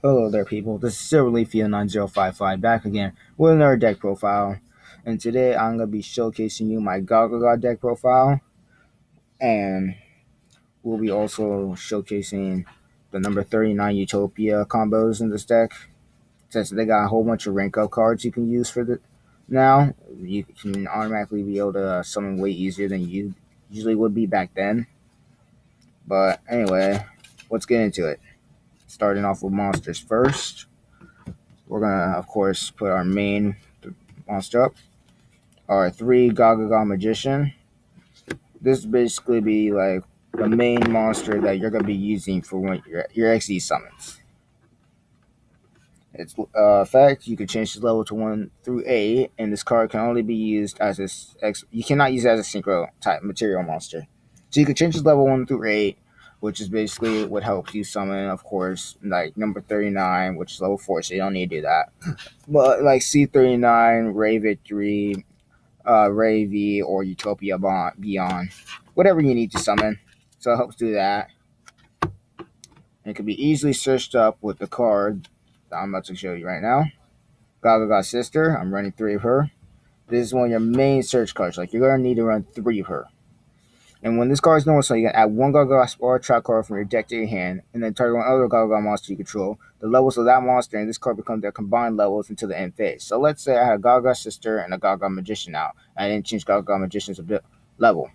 Hello there, people. This is SilverLeafy9055 back again with another deck profile. And today I'm going to be showcasing you my Gagaga Deck profile. And we'll be also showcasing the number 39 Utopia combos in this deck. Since they got a whole bunch of rank up cards you can use for the now, you can automatically be able to summon way easier than you usually would be back then. But anyway, let's get into it. Starting off with monsters first. We're going to, of course, put our main monster up. Our 3 Gagaga Magician. This basically be like the main monster that you're going to be using for when your XD summons. Its effect, you can change the level to 1 through 8, and this card can only be used as you cannot use it as a synchro type material monster. So you can change its level 1 through 8, which is basically what helps you summon, of course, like number 39, which is level 4, so you don't need to do that. But like C39, Ray Victory, Ray V, or Utopia Beyond, whatever you need to summon. So it helps do that. And it can be easily searched up with the card that I'm about to show you right now. Gagaga Sister, I'm running 3 of her. This is one of your main search cards. Like, you're going to need to run 3 of her. And when this card is normal, so you can add 1 Gagaga or trap card from your deck to your hand, and then target one other Gagaga monster you control. The levels of that monster and this card become their combined levels until the end phase. So let's say I had a Gagaga Sister and a Gagaga Magician out. I didn't change Gagaga Magician's level.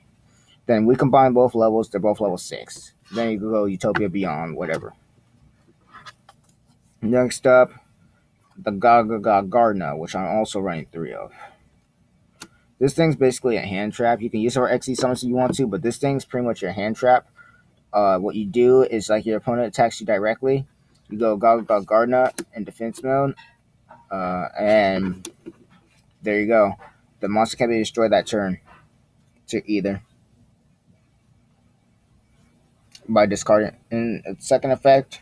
Then we combine both levels, they're both level 6. Then you can go Utopia Beyond, whatever. Next up, the Gagaga Gardener, which I'm also running 3 of. This thing's basically a hand trap. You can use it for XD summons if you want to, but this thing's pretty much your hand trap. What you do is, like, your opponent attacks you directly, you go Gagaga Gardener in defense mode, and there you go. The monster can be destroyed that turn to either by discarding. In its second effect,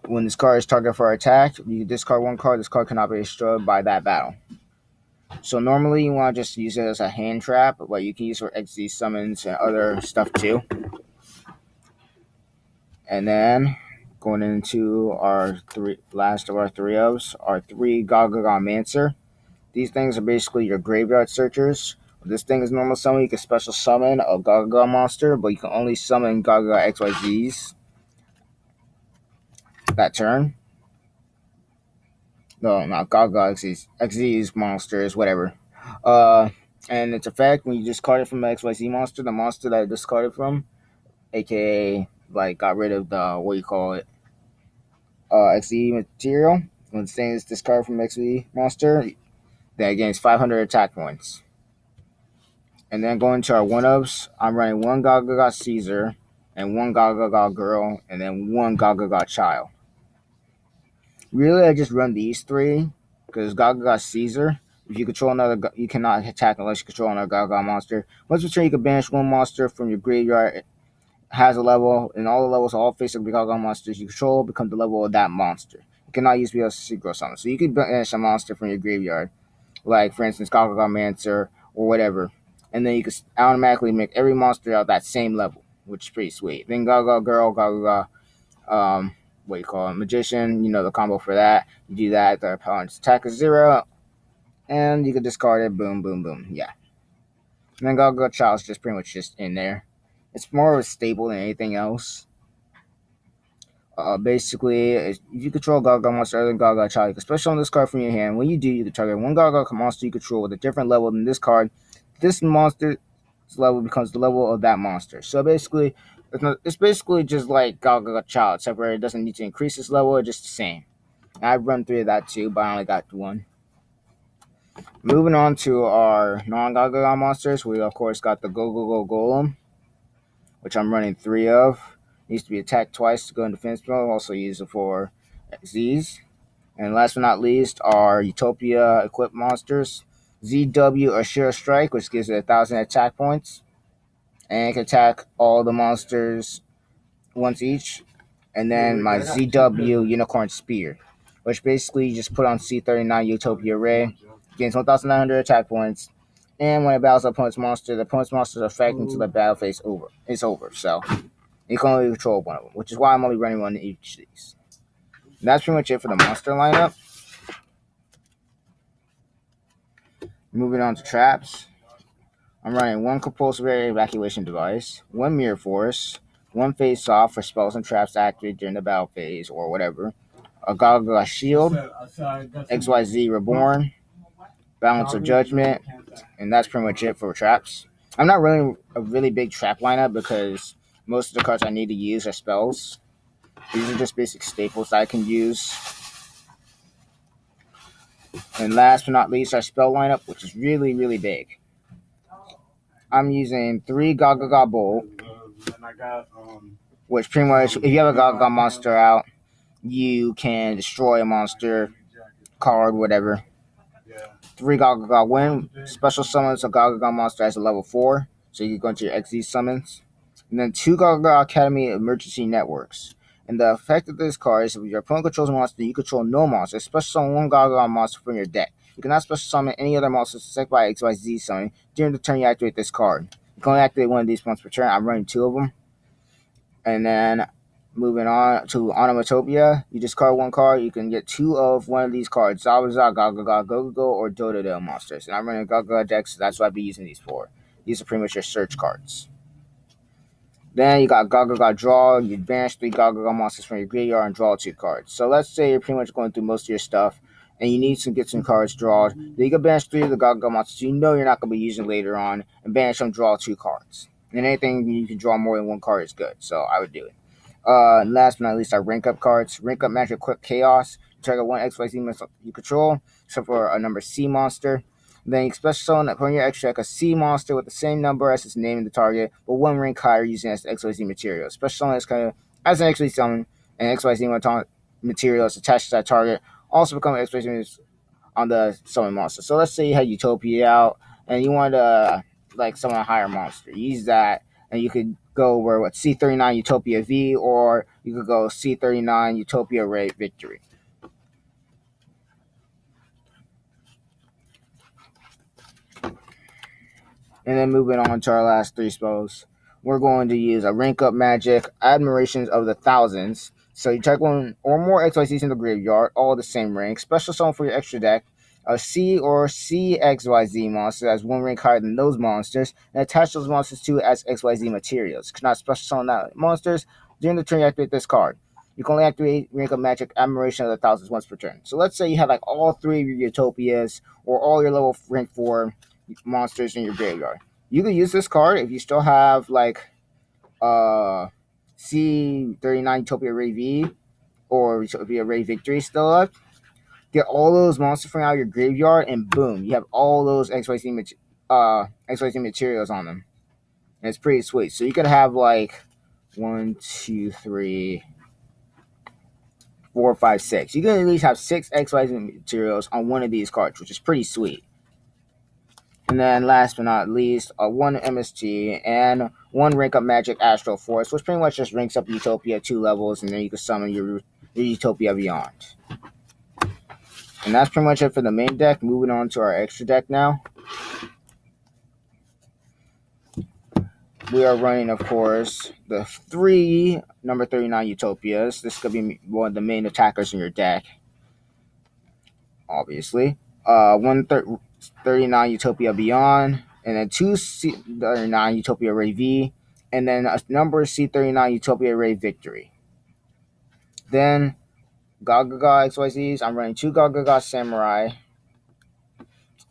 when this card is targeted for attack, you discard 1 card. This card cannot be destroyed by that battle. So normally you want to just use it as a hand trap, but you can use it for XD summons and other stuff too. And then going into our last of our 3 ofs, our 3 Gagaga Mancer. These things are basically your graveyard searchers. When this thing is normal summon, you can special summon a Gagaga monster, but you can only summon Gagaga XYZs that turn. No, not Gagaga XZs monsters, whatever. And its effect, when you discard it from the XYZ monster, the monster that I discarded from, aka like got rid of the XZ material. When this thing is discarded from XZ monster, then it gains 500 attack points. And then going to our 1-ofs, I'm running 1 Gagaga Caesar and 1 Gagaga Girl, and then 1 Gagaga Child. Really, I just run these 3 because Gagaga Caesar, if you control another, you cannot attack unless you control another Gagaga monster. Once per turn, you can banish 1 monster from your graveyard. It has a level, and all the levels of all face-up Gagaga monsters you control become the level of that monster. You cannot use BS Synchro Summon. So you can banish a monster from your graveyard, like for instance Gagaga Mancer or whatever, and then you can automatically make every monster out that same level, which is pretty sweet. Then Gagaga Girl, Gagaga Magician, you know the combo for that. You do that, the opponent's attack is 0, and you can discard it, boom, boom, boom, yeah. And then Gagaga Child is just pretty much just in there. It's more of a staple than anything else. Basically, if you control Gagaga monster other than Gagaga Child, you can special on this card from your hand. When you do, you can target 1 Gagaga monster you control with a different level than this card. This monster's level becomes the level of that monster. So basically, it's basically just like Gagaga Child, except for it doesn't need to increase its level, it's just the same. And I've run 3 of that too, but I only got 1. Moving on to our non-Gagaga monsters, we of course got the Go Golem, which I'm running 3 of. Needs to be attacked twice to go in defense mode. Also use it for Z's. And last but not least, our Utopia equipped monsters. ZW or Sheer Strike, which gives it 1,000 attack points. And it can attack all the monsters once each. And then my ZW Unicorn Spear, which basically you just put on C39 Utopia Ray. Gains 1,900 attack points. And when it battles the opponent's monster, the opponent's monster's effect until the battle phase is over. So you can only control 1 of them, which is why I'm only running 1 of each of these. That's pretty much it for the monster lineup. Moving on to traps. I'm running one compulsory evacuation device, one mirror force, one face off for spells and traps activated during the battle phase or whatever, a Gagaga shield, XYZ reborn, balance of judgment, and that's pretty much it for traps. I'm not running a really big trap lineup because most of the cards I need to use are spells. These are just basic staples that I can use. And last but not least, our spell lineup, which is really, really big. I'm using 3 Gagaga Bolt, which pretty much, if you have a Gagaga monster out, you can destroy a monster, card, whatever. 3 Gagaga Wind, special summons a Gagaga monster as a level 4, so you can go into your XZ summons. And then 2 Gagaga Academy Emergency Networks. And the effect of this card is if your opponent controls a monster, you control no monster. Special summon 1 Gagaga monster from your deck. You cannot special summon any other monsters except by XYZ summon during the turn you activate this card. You can only activate one of these once per turn. I'm running 2 of them. And then moving on to Onomatopia, you discard 1 card. You can get 2 of one of these cards: Zabuza, Gagaga, Gogogo, or Dododo monsters. And I'm running a Gagaga deck, so that's what I'll be using these for. These are pretty much your search cards. Then you got Gagaga Draw. You banish 3 Gagaga monsters from your graveyard and draw 2 cards. So let's say you're pretty much going through most of your stuff and you need to get some cards drawn. Then you can banish 3 of the Gagaga monsters you know you're not going to be using later on and banish them, draw 2 cards. And anything you can draw more than 1 card is good, so I would do it. And last but not least, our rank up cards. Rank up Magic Quick Chaos. Target 1 XYZ monster you control, except for a number C monster. Then you special summon upon your extra deck a C monster with the same number as its name in the target, but 1 rank higher using as the XYZ material. Special summon is kind of as an XYZ summon, and XYZ material is attached to that target. Also become XYZ on the summon monster. So let's say you had Utopia out and you wanted to like summon a higher monster. Use that, and you could go over what C39 Utopia V, or you could go C39 Utopia Ray Victory. And then moving on to our last 3 spells, we're going to use a rank up magic, Admirations of the Thousands. So you check 1 or more XYZs in the graveyard, all the same rank. Special summon for your extra deck a C or CXYZ monster as 1 rank higher than those monsters, and attach those monsters to it as XYZ materials. You cannot special summon that monsters during the turn you activate this card. You can only activate rank up magic Admiration of the Thousands once per turn. So let's say you have like all 3 of your Utopias or all your level rank 4 monsters in your graveyard. You can use this card if you still have like C39 Utopia Ray V or Utopia Ray Victory still up. Get all those monsters from out of your graveyard, and boom, you have all those XYZ materials on them. And it's pretty sweet. So you could have like 1, 2, 3, 4, 5, 6. You can at least have 6 XYZ materials on one of these cards, which is pretty sweet. And then last but not least, 1 MST and 1 rank up magic Astral Force, which pretty much just ranks up Utopia 2 levels, and then you can summon your Utopia Beyond. And that's pretty much it for the main deck. Moving on to our extra deck now. We are running, of course, the 3 number 39 Utopias. This could be one of the main attackers in your deck, obviously. 139 Utopia Beyond, and then 2 C39 Utopia Ray V, and then a number C39 Utopia Ray Victory. Then Gagaga XYZs, I'm running 2 Gagaga Samurai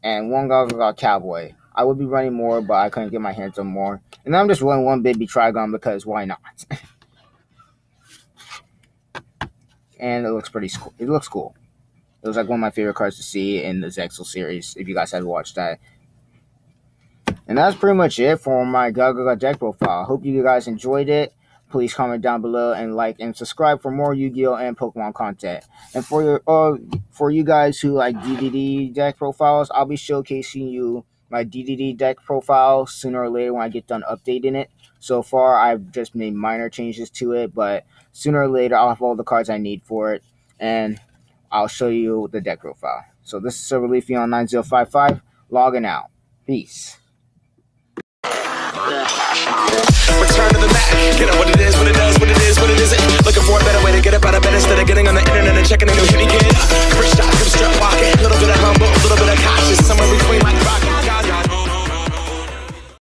and 1 Gagaga Cowboy. I would be running more, but I couldn't get my hands on more. And then I'm just running 1 Baby Trigon because why not? And it looks pretty cool. It looks cool. It was like one of my favorite cards to see in the Zexal series, if you guys had watched that. And that's pretty much it for my Gagaga deck profile. Hope you guys enjoyed it. Please comment down below and like and subscribe for more Yu-Gi-Oh! And Pokemon content. And for you guys who like DDD deck profiles, I'll be showcasing you my DDD deck profile sooner or later when I get done updating it. So far, I've just made minor changes to it, but sooner or later, I'll have all the cards I need for it, and I'll show you the deck profile. So this is Silver Leafy on 9055, logging out. Peace. Return to the mat. Get up what it is, what it does, what it is, what it isn't. Looking for a better way to get up out of bed instead of getting on the internet and checking the new hit me